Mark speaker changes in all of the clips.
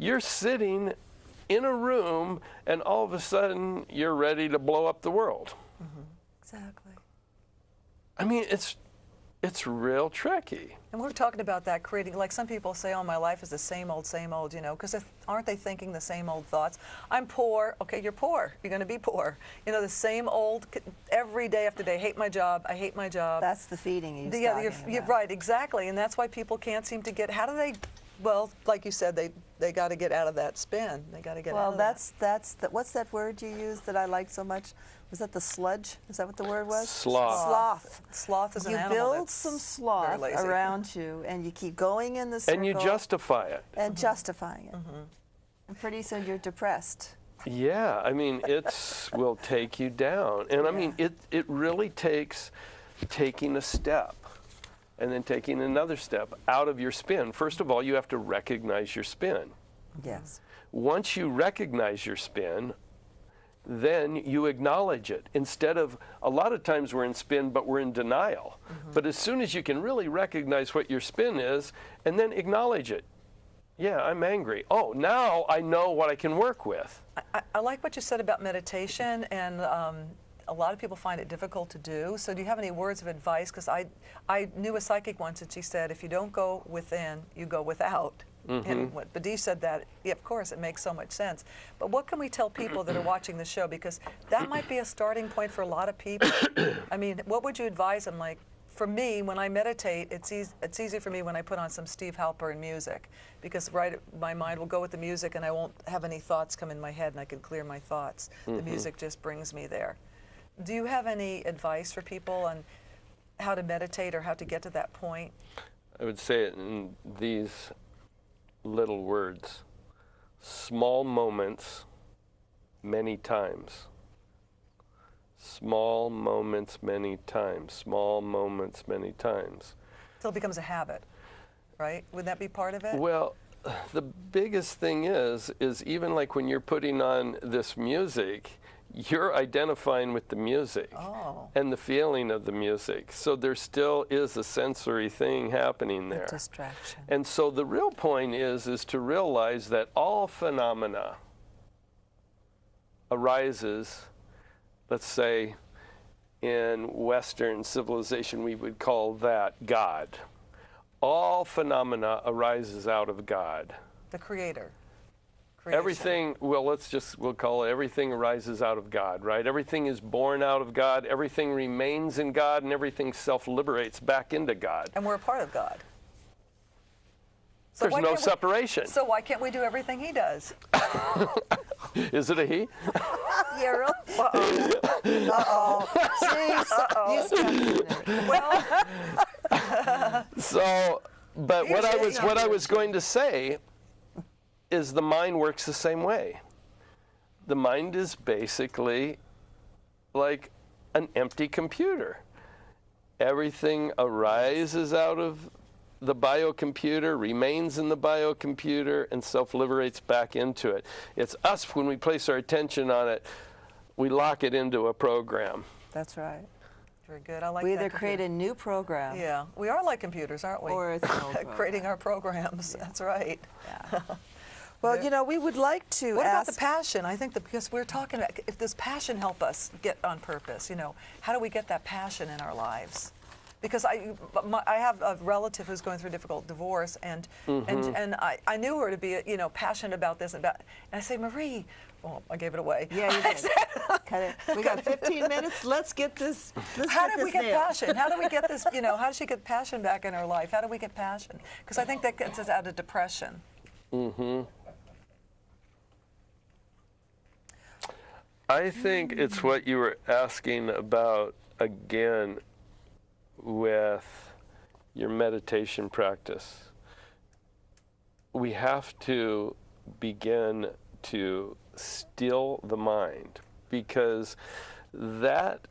Speaker 1: You're sitting in a room, and all of a sudden, you're ready to blow up the world.
Speaker 2: Exactly.
Speaker 1: I mean, it's real tricky.
Speaker 2: And we're talking about that creating, like some people say, oh, my life is the same old, you know, because aren't they thinking the same old thoughts? I'm poor. Okay, you're poor. You're going to be poor. You know, the same old, every day after day, hate my job, I hate my job.
Speaker 3: That's the feeding he's
Speaker 2: Yeah,
Speaker 3: talking
Speaker 2: you're
Speaker 3: about.
Speaker 2: right, exactly. And that's why people can't seem to get, how do they, well, like you said, they got to get out of that spin. They got to get out of that.
Speaker 3: Well, what's that word you used that I liked so much? Was that the sludge? Is that what the word was?
Speaker 1: Sloth.
Speaker 3: Sloth.
Speaker 2: Sloth is an
Speaker 3: You
Speaker 2: animal
Speaker 3: build
Speaker 2: that's
Speaker 3: some
Speaker 2: very
Speaker 3: sloth
Speaker 2: lazy.
Speaker 3: around you, and you keep going in the circle.
Speaker 1: And you justify it.
Speaker 3: And justifying it. And pretty soon you're depressed.
Speaker 1: Yeah, I mean, will take you down. And I mean, it really takes taking a step and then taking another step out of your spin. First of all, you have to recognize your spin.
Speaker 3: Yes.
Speaker 1: Once you recognize your spin, then you acknowledge it. Instead of, a lot of times we're in spin, but we're in denial. But as soon as you can really recognize what your spin is, and then acknowledge it. Yeah, I'm angry. Oh, now I know what I can work with.
Speaker 2: I like what you said about meditation, and a lot of people find it difficult to do. So do you have any words of advice? Because I knew a psychic once, and she said, if you don't go within, you go without. And what Badeish said, that, yeah, of course, it makes so much sense. But what can we tell people that are watching the show? Because that might be a starting point for a lot of people. I mean, what would you advise them? Like, for me, when I meditate, it's easy for me when I put on some Steve Halpern music, because my mind will go with the music, and I won't have any thoughts come in my head, and I can clear my thoughts. The music just brings me there. Do you have any advice for people on how to meditate or how to get to that point?
Speaker 1: I would say it in these little words: small moments, many times. Small moments, many times. Small moments, many times.
Speaker 2: Until it becomes a habit, right? Would that be part of it?
Speaker 1: Well, the biggest thing is even like when you're putting on this music, you're identifying with the music and the feeling of the music. So there still is a sensory thing happening there.
Speaker 3: A distraction.
Speaker 1: And so the real point is to realize that all phenomena arises, let's say in Western civilization we would call that God. All phenomena arises out of God.
Speaker 2: The Creator. Creation.
Speaker 1: Everything, well, we'll call it everything arises out of God, right? Everything is born out of God, everything remains in God, and everything self-liberates back into God.
Speaker 2: And we're a part of God. So
Speaker 1: There's no separation.
Speaker 2: So why can't we do everything He does?
Speaker 1: Is it a he?
Speaker 3: Yeah, really? Uh-oh. Jeez.
Speaker 2: Well,
Speaker 1: So, but what I was going to say is the mind works the same way. The mind is basically like an empty computer. Everything arises out of the biocomputer, remains in the biocomputer, and self-liberates back into it. It's us, when we place our attention on it, we lock it into a program.
Speaker 3: That's right.
Speaker 2: very good. I like
Speaker 3: We
Speaker 2: that.
Speaker 3: either create a new program.
Speaker 2: Yeah, we are like computers, aren't we?
Speaker 3: Or it's an old program.
Speaker 2: Creating our programs.
Speaker 3: Yeah.
Speaker 2: That's right.
Speaker 3: Yeah. Well, you know, we would like to
Speaker 2: What about
Speaker 3: ask...
Speaker 2: the passion? I think that because we're talking about, if does passion help us get on purpose? You know, how do we get that passion in our lives? Because I have a relative who's going through a difficult divorce, and I knew her to be, you know, passionate about this and I say, Marie, well, I gave it away.
Speaker 3: Yeah, you did. Cut it. We got 15 minutes. Let's get this.
Speaker 2: How did we get passion? How do we get this? You know, how does she get passion back in her life? How do we get passion? Because I think that gets us out of depression.
Speaker 1: I think it's what you were asking about again with your meditation practice. We have to begin to still the mind, because that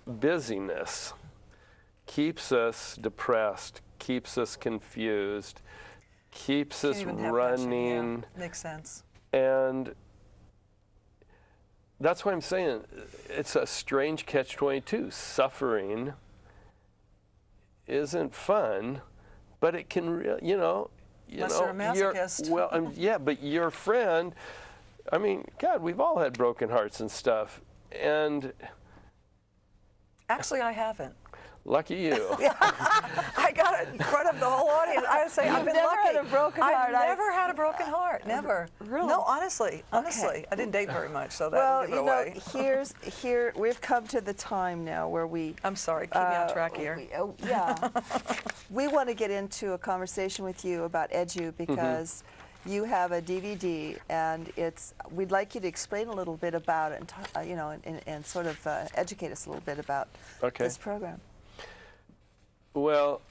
Speaker 1: busyness keeps us depressed, keeps us confused, keeps us running.
Speaker 2: Yeah, makes sense.
Speaker 1: And that's why I'm saying it's a strange catch-22. Suffering isn't fun, but it can, you know, you
Speaker 2: Unless
Speaker 1: know,
Speaker 2: you're a masochist.
Speaker 1: well, yeah, but your friend, I mean, God, we've all had broken hearts and stuff, and
Speaker 2: Actually, I haven't.
Speaker 1: lucky you.
Speaker 2: I got it in front of the whole audience. I would say I've been
Speaker 3: never
Speaker 2: lucky.
Speaker 3: had a broken heart.
Speaker 2: I've never had a broken heart. Never.
Speaker 3: Really?
Speaker 2: No, honestly. I didn't date very much, so that
Speaker 3: Well,
Speaker 2: would give it
Speaker 3: you know,
Speaker 2: away.
Speaker 3: here we've come to the time now where we.
Speaker 2: I'm sorry. Keep me on track here.
Speaker 3: Yeah. We want to get into a conversation with you about edu because you have a DVD, and we'd like you to explain a little bit about it, and and sort of educate us a little bit about this program.
Speaker 1: Well,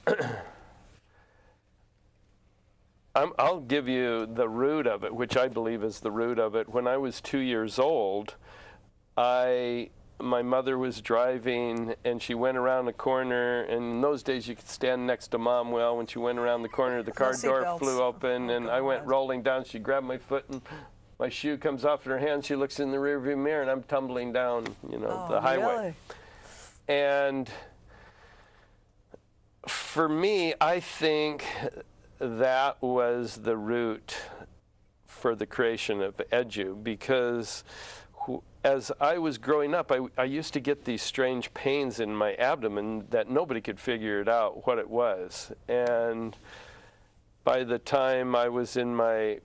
Speaker 1: I'll give you the root of it, which I believe is the root of it. When I was 2 years old, my mother was driving, and she went around a corner, and in those days you could stand next to Mom. Well, when she went around the corner, the car door flew open, and I went rolling down. She grabbed my foot, and my shoe comes off in her hand. She looks in the rearview mirror, and I'm tumbling down, the highway.
Speaker 3: Really?
Speaker 1: And for me, I think that was the root for the creation of edu, because as I was growing up, I used to get these strange pains in my abdomen that nobody could figure it out what it was. And by the time I was in my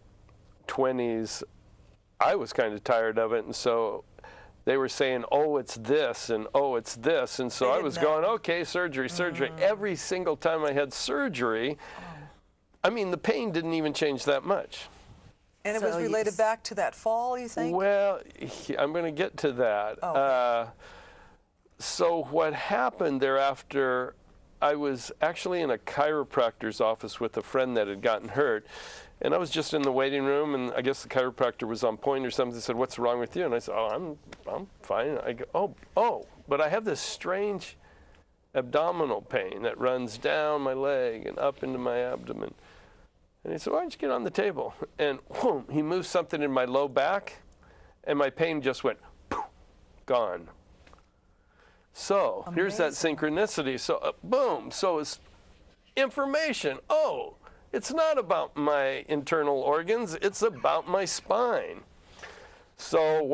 Speaker 1: 20s, I was kind of tired of it, and so they were saying, oh, it's this, and oh, it's this. And so I was going, okay, surgery. Every single time I had surgery, I mean, the pain didn't even change that much.
Speaker 2: And it was related back to that fall, you think?
Speaker 1: Well, I'm going to get to that.
Speaker 2: Okay.
Speaker 1: So what happened thereafter, I was actually in a chiropractor's office with a friend that had gotten hurt. And I was just in the waiting room, and I guess the chiropractor was on point or something. He said, what's wrong with you? And I said, oh, I'm fine. I go, oh, but I have this strange abdominal pain that runs down my leg and up into my abdomen. And he said, why don't you get on the table? And whoom, he moved something in my low back, and my pain just went, poof, gone. So here's that synchronicity. So boom, so it's information. Oh, it's not about my internal organs, it's about my spine. So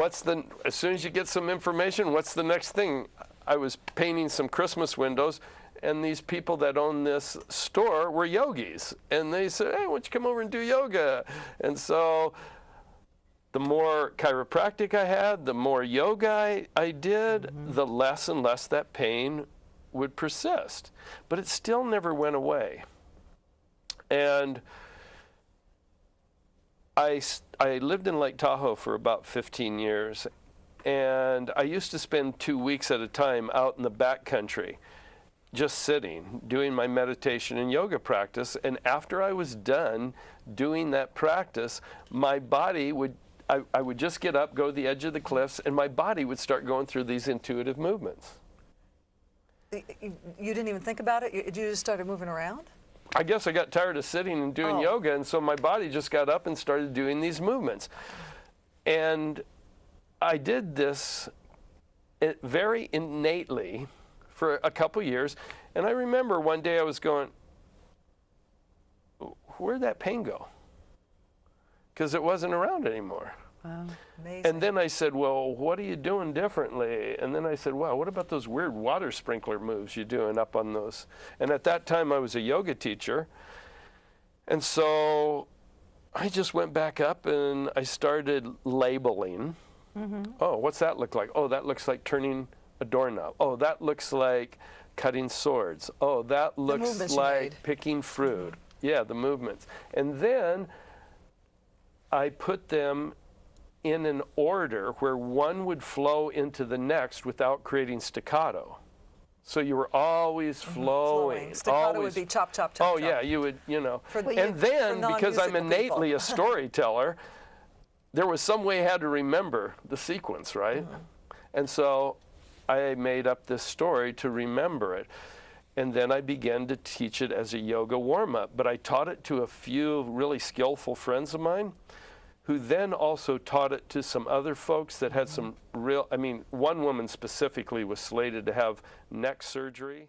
Speaker 1: as soon as you get some information, what's the next thing? I was painting some Christmas windows, and these people that own this store were yogis. And they said, hey, why don't you come over and do yoga? And so the more chiropractic I had, the more yoga I did, the less and less that pain would persist. But it still never went away. And I lived in Lake Tahoe for about 15 years, and I used to spend 2 weeks at a time out in the backcountry, just sitting, doing my meditation and yoga practice. And after I was done doing that practice, my body I would just get up, go to the edge of the cliffs, and my body would start going through these intuitive movements.
Speaker 2: You didn't even think about it? You just started moving around?
Speaker 1: I guess I got tired of sitting and doing yoga, and so my body just got up and started doing these movements. And I did this very innately for a couple years, and I remember one day I was going, where'd that pain go? Because it wasn't around anymore.
Speaker 3: Wow.
Speaker 2: Amazing.
Speaker 1: And then I said, well, what are you doing differently? And then I said, wow, what about those weird water sprinkler moves you're doing up on those? And at that time, I was a yoga teacher. And so I just went back up and I started labeling. Oh, what's that look like? Oh, that looks like turning a doorknob. Oh, that looks like cutting swords. Oh, that looks like picking fruit. Yeah, the movements. And then I put them in an order where one would flow into the next without creating staccato. So you were always flowing.
Speaker 2: Staccato
Speaker 1: always,
Speaker 2: would be chop, chop, chop.
Speaker 1: Oh, yeah, you would,
Speaker 2: For
Speaker 1: and then, because I'm
Speaker 2: non-musical
Speaker 1: innately
Speaker 2: people.
Speaker 1: a storyteller, there was some way I had to remember the sequence, right? And so I made up this story to remember it. And then I began to teach it as a yoga warm-up. But I taught it to a few really skillful friends of mine, who then also taught it to some other folks that had some one woman specifically was slated to have neck surgery.